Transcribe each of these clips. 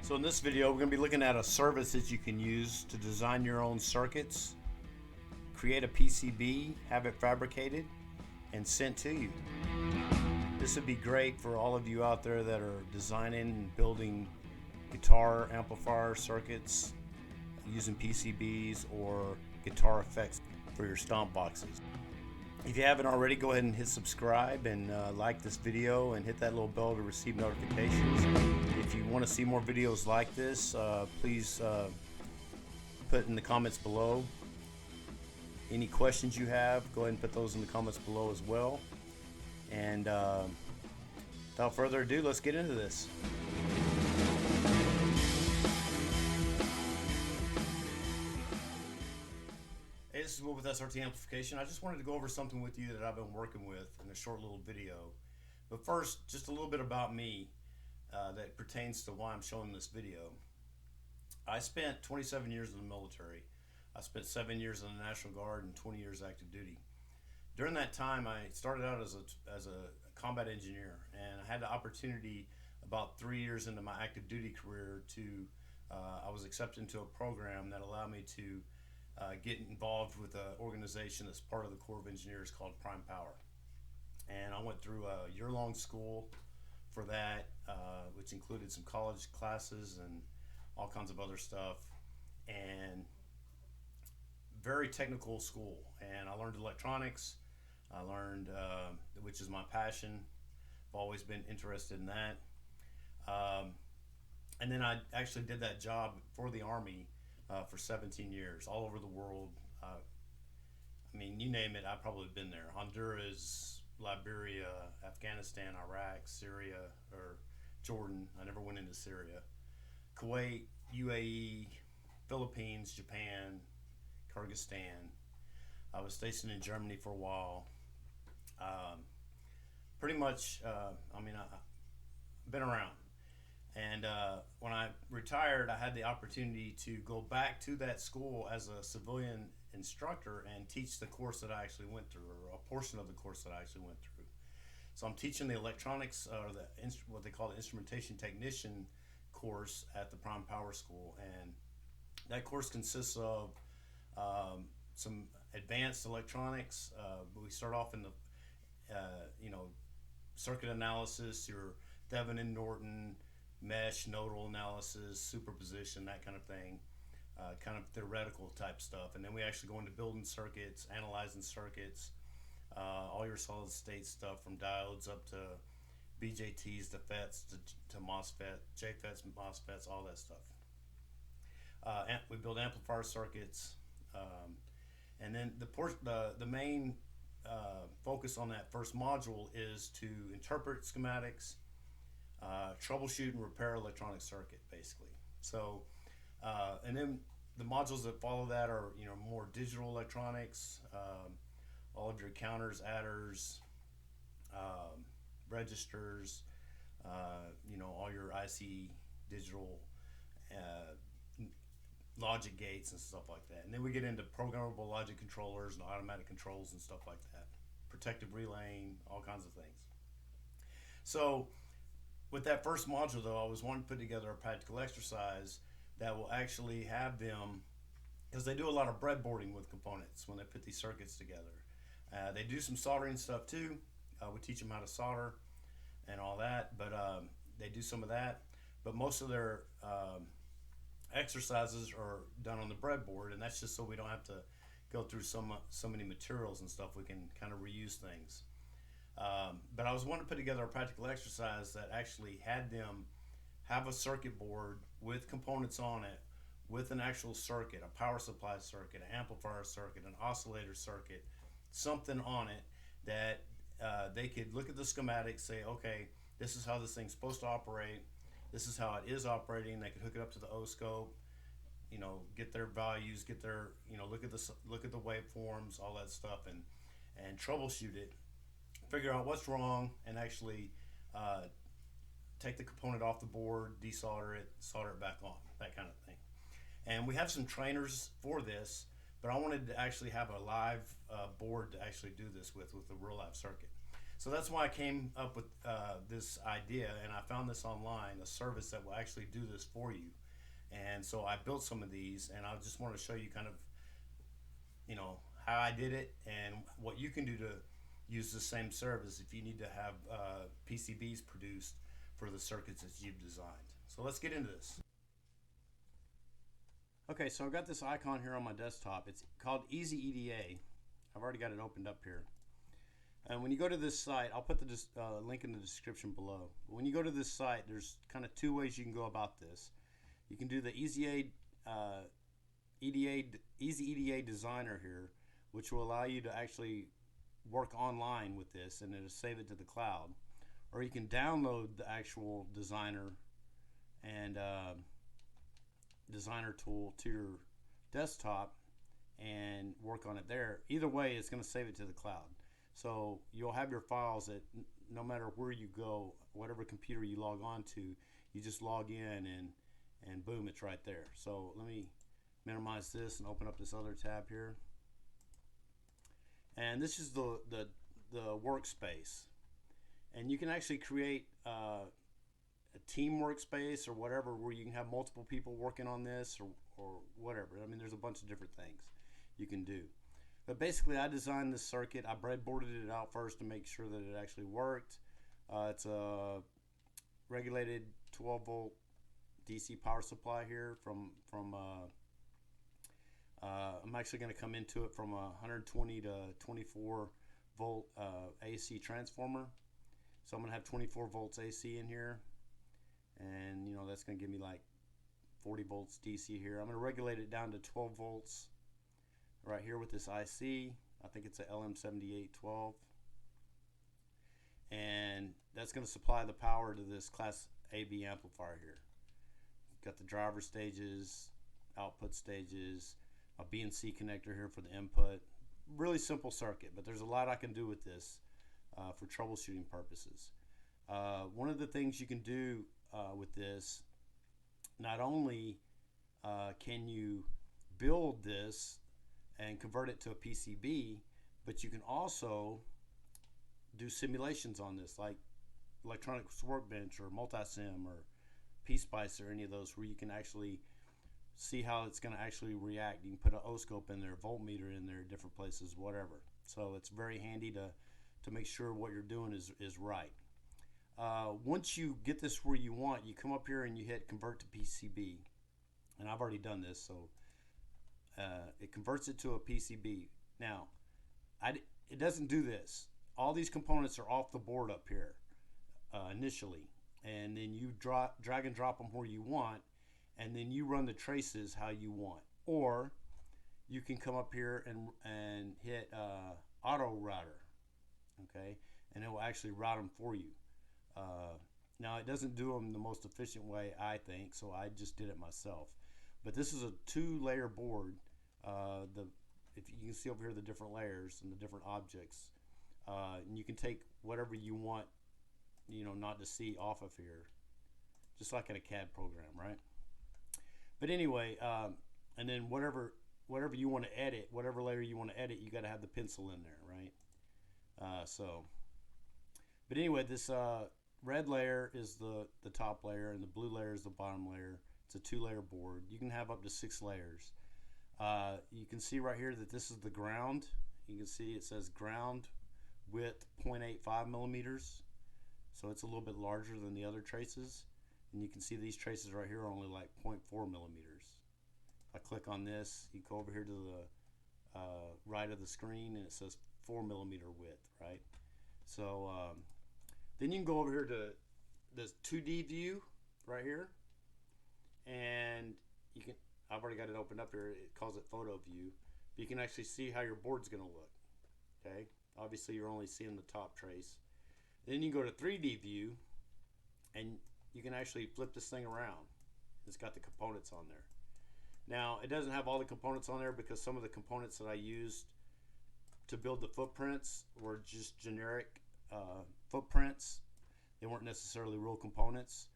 So in this video, we're going to be looking at a service that you can use to design your own circuits, create a PCB, have it fabricated, and sent to you. This would be great for all of you out there that are designing and building guitar amplifier circuits using PCBs or guitar effects for your stomp boxes. If you haven't already, go ahead and hit subscribe and like this video and hit that little bell to receive notifications. If you want to see more videos like this, please put in the comments below. Any questions you have, go ahead and put those in the comments below as well. And without further ado, let's get into this. Hey, this is Will with SRT Amplification. I just wanted to go over something with you that I've been working with in a short little video. But first, just a little bit about me that pertains to why I'm showing this video. I spent 27 years in the military. I spent 7 years in the National Guard and 20 years active duty. During that time, I started out as a combat engineer, and I had the opportunity about 3 years into my active duty career I was accepted into a program that allowed me to get involved with an organization that's part of the Corps of Engineers called Prime Power. And I went through a year-long school for that, which included some college classes and all kinds of other stuff, and very technical school. And I learned electronics. I learned, which is my passion. I've always been interested in that. And then I actually did that job for the Army for 17 years, all over the world. I mean, you name it, I've probably been there. Honduras, Liberia, Afghanistan, Iraq, Syria, or Jordan. I never went into Syria. Kuwait, UAE, Philippines, Japan, Kyrgyzstan. I was stationed in Germany for a while. Pretty much, I've been around. And when I retired, I had the opportunity to go back to that school as a civilian instructor and teach the course that I actually went through, or a portion of the course that I actually went through. So I'm teaching the electronics, or what they call the instrumentation technician course at the Prime Power School, and that course consists of some advanced electronics. We start off in the circuit analysis, your Devon and Norton, mesh, nodal analysis, superposition, that kind of thing, kind of theoretical type stuff. And then we actually go into building circuits, analyzing circuits, all your solid state stuff from diodes up to BJTs, to FETs, to MOSFET, JFETs, MOSFETs, all that stuff. We build amplifier circuits, and then the main focus on that first module is to interpret schematics, troubleshoot and repair electronic circuit, basically. So, and then the modules that follow that are more digital electronics, all of your counters, adders, registers, all your IC digital logic gates and stuff like that. And then we get into programmable logic controllers and automatic controls and stuff like that, protective relaying, all kinds of things. So with that first module, though, I was wanting to put together a practical exercise that will actually have them, because they do a lot of breadboarding with components when they put these circuits together. They do some soldering stuff too. We teach them how to solder and all that, but they do some of that. But most of their exercises are done on the breadboard, and that's just so we don't have to go through so many materials and stuff. We can kind of reuse things. But I was wanting to put together a practical exercise that actually had them have a circuit board with components on it, with an actual circuit, a power supply circuit, an amplifier circuit, an oscillator circuit, something on it that they could look at the schematics, say, okay, this is how this thing's supposed to operate, this is how it is operating. They could hook it up to the O-scope, get their values, get their, look at the waveforms, all that stuff, and troubleshoot it, figure out what's wrong, and actually take the component off the board, desolder it, solder it back on, that kind of thing. And we have some trainers for this, but I wanted to actually have a live board to actually do this with a real live circuit. So that's why I came up with this idea, and I found this online, a service that will actually do this for you. And so I built some of these, and I just want to show you kind of, how I did it and what you can do to use the same service if you need to have PCBs produced for the circuits that you've designed. So let's get into this. Okay, so I've got this icon here on my desktop. It's called EasyEDA. I've already got it opened up here. And when you go to this site, I'll put the link in the description below. But when you go to this site, there's kind of two ways you can go about this. You can do the EasyEDA designer here, which will allow you to actually work online with this and it'll save it to the cloud. Or you can download the actual designer and designer tool to your desktop and work on it there. Either way, it's going to save it to the cloud. So you'll have your files that no matter where you go, whatever computer you log on to, you just log in and boom, it's right there. So let me minimize this and open up this other tab here. And this is the workspace. And you can actually create a team workspace or whatever where you can have multiple people working on this or whatever. I mean, there's a bunch of different things you can do. But basically, I designed this circuit. I breadboarded it out first to make sure that it actually worked. It's a regulated 12-volt DC power supply here from I'm actually going to come into it from a 120 to 24 volt AC transformer. So I'm going to have 24 volts AC in here, and that's going to give me like 40 volts DC here. I'm going to regulate it down to 12 volts right here with this IC. I think it's a LM7812, and that's going to supply the power to this class AB amplifier here. Got the driver stages, output stages, a BNC connector here for the input. Really simple circuit, but there's a lot I can do with this for troubleshooting purposes. One of the things you can do with this, not only can you build this and convert it to a PCB, but you can also do simulations on this, like Electronics Workbench or Multisim or PSpice or any of those, where you can actually see how it's going to actually react. You can put an oscope in there, voltmeter in there, different places, whatever. So it's very handy to make sure what you're doing is right. Once you get this where you want, you come up here and you hit convert to PCB, and I've already done this, so it converts it to a PCB. Now, it doesn't do this. All these components are off the board up here initially, and then you drag and drop them where you want, and then you run the traces how you want. Or you can come up here and hit auto router, okay, and it will actually route them for you. Now, it doesn't do them the most efficient way, I think, so I just did it myself. But this is a 2-layer board. If you can see over here the different layers and the different objects, and you can take whatever you want, not to see off of here, just like in a CAD program, right? But anyway, and then whatever you want to edit, whatever layer you want to edit, you got to have the pencil in there, right? But anyway, this red layer is the top layer, and the blue layer is the bottom layer. It's a 2-layer board. You can have up to 6 layers. You can see right here that this is the ground. You can see it says ground width 0.85 millimeters. So it's a little bit larger than the other traces. And you can see these traces right here are only like 0.4 millimeters. If I click on this, you go over here to the right of the screen, and it says 4 millimeter width, right? So then you can go over here to this 2D view right here, and you can, I've already got it opened up here, it calls it photo view. But you can actually see how your board's going to look, okay? Obviously you're only seeing the top trace. Then you go to 3D view, and you can actually flip this thing around. It's got the components on there. Now, it doesn't have all the components on there because some of the components that I used to build the footprints were just generic footprints. They weren't necessarily real components.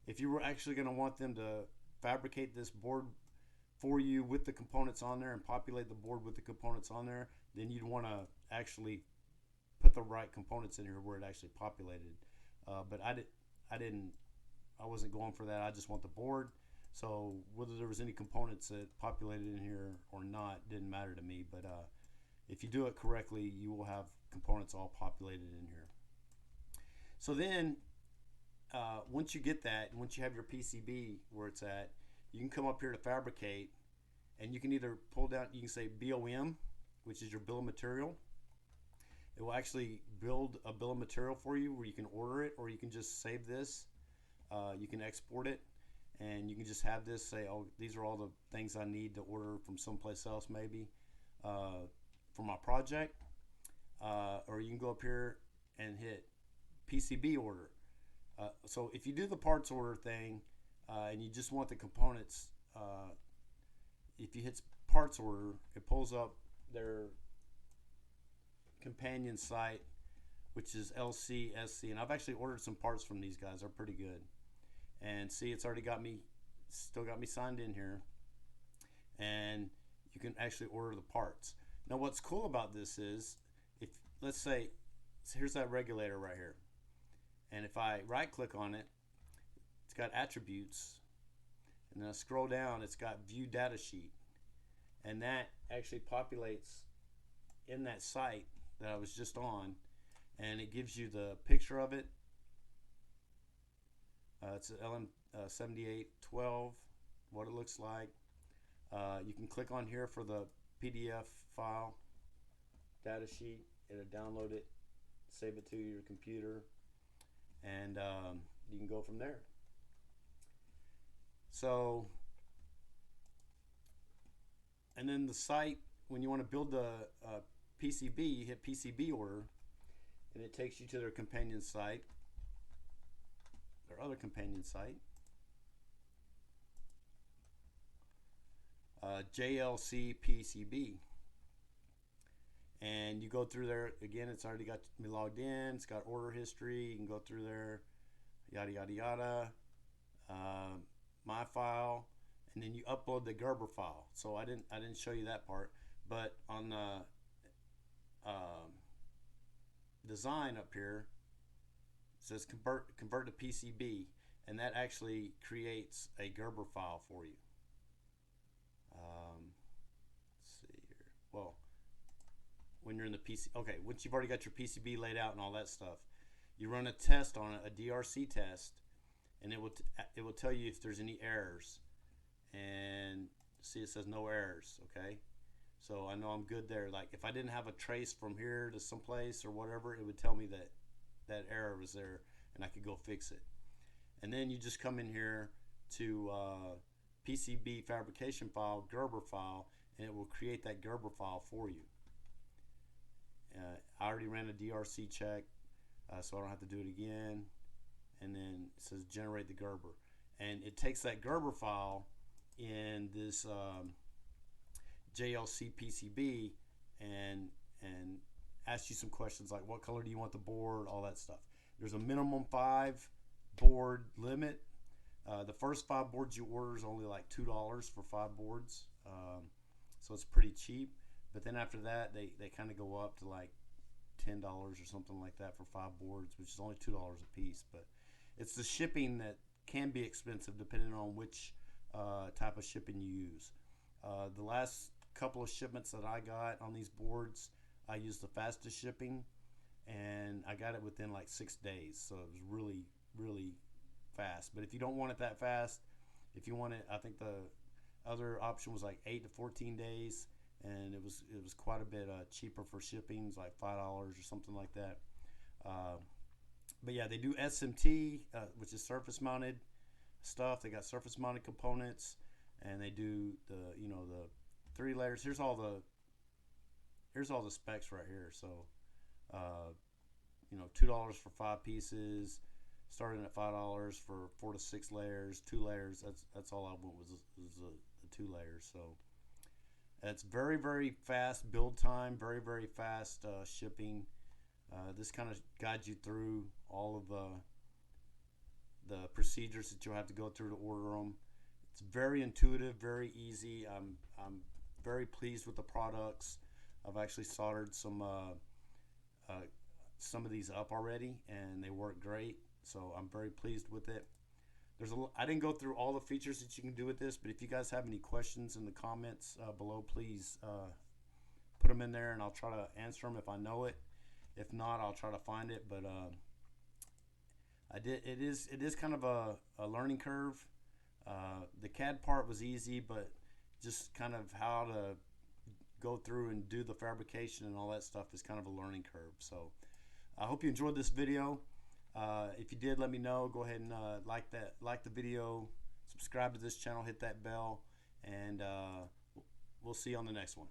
If you were actually going to want them to fabricate this board for you with the components on there and populate the board with the components on there, then you'd want to actually put put the right components in here where it actually populated. But I wasn't going for that. I just want the board. So whether there was any components that populated in here or not didn't matter to me. But if you do it correctly, you will have components all populated in here. So then once you get that, once you have your PCB where it's at, you can come up here to fabricate, and you can either pull down, you can say BOM, which is your bill of material. It will actually build a bill of material for you where you can order it, or you can just save this. You can export it, and you can just have this say, oh, these are all the things I need to order from someplace else maybe for my project. Or you can go up here and hit PCB order. So if you do the parts order thing and you just want the components, if you hit parts order, it pulls up their companion site, which is LCSC, and I've actually ordered some parts from these guys. They're pretty good. And see, it's already still got me signed in here, and you can actually order the parts. Now what's cool about this is, if let's say, so here's that regulator right here, and if I right click on it, it's got attributes, and then I scroll down, it's got view data sheet, and that actually populates in that site that I was just on, and it gives you the picture of it. It's an LM7812, what it looks like. You can click on here for the PDF file, data sheet. It'll download it, save it to your computer, and you can go from there. So, and then the site, when you want to build the PCB, you hit PCB order, and it takes you to their companion site, their other companion site, JLC PCB, and you go through there again. It's already got me logged in. It's got order history. You can go through there, yada yada yada. My file, and then you upload the Gerber file. So I didn't show you that part, but on the design up here, it says convert to PCB, and that actually creates a Gerber file for you. Let's see here. Well, when you're in the PC, okay, once you've already got your PCB laid out and all that stuff, you run a test on it, a DRC test, and it will tell you if there's any errors. And see, it says no errors. Okay, so I know I'm good there. Like if I didn't have a trace from here to someplace or whatever, it would tell me that that error was there, and I could go fix it. And then you just come in here to PCB fabrication file, Gerber file, and it will create that Gerber file for you. I already ran a DRC check, so I don't have to do it again. And then it says generate the Gerber, and it takes that Gerber file in this JLC PCB and asks you some questions like what color do you want the board, all that stuff. There's a minimum 5 board limit. The first 5 boards you order is only like $2 for 5 boards, so it's pretty cheap. But then after that, they kind of go up to like $10 or something like that for 5 boards, which is only $2 a piece. But it's the shipping that can be expensive depending on which type of shipping you use. The last couple of shipments that I got on these boards, I used the fastest shipping, and I got it within like 6 days, so it was really, really fast. But if you don't want it that fast, if you want it, I think the other option was like 8 to 14 days, and it was quite a bit cheaper for shipping, it's like $5 or something like that. But yeah, they do SMT, which is surface mounted stuff. They got surface mounted components, and they do the the 3 layers. Here's all the specs right here. So $2 for 5 pieces, starting at $5 for 4 to 6 layers, 2 layers. That's all I went was the 2 layers. So it's very, very fast build time, very, very fast shipping. This kind of guides you through all of the procedures that you'll have to go through to order them. It's very intuitive, very easy. I'm very pleased with the products. I've actually soldered some some of these up already, and they work great. So I'm very pleased with it. I didn't go through all the features that you can do with this, but if you guys have any questions in the comments below, please put them in there, and I'll try to answer them if I know it. If not, I'll try to find it. But it is kind of a learning curve. The CAD part was easy, but just kind of how to go through and do the fabrication and all that stuff is kind of a learning curve. So I hope you enjoyed this video. If you did, let me know. Go ahead and like the video, subscribe to this channel, hit that bell, and we'll see you on the next one.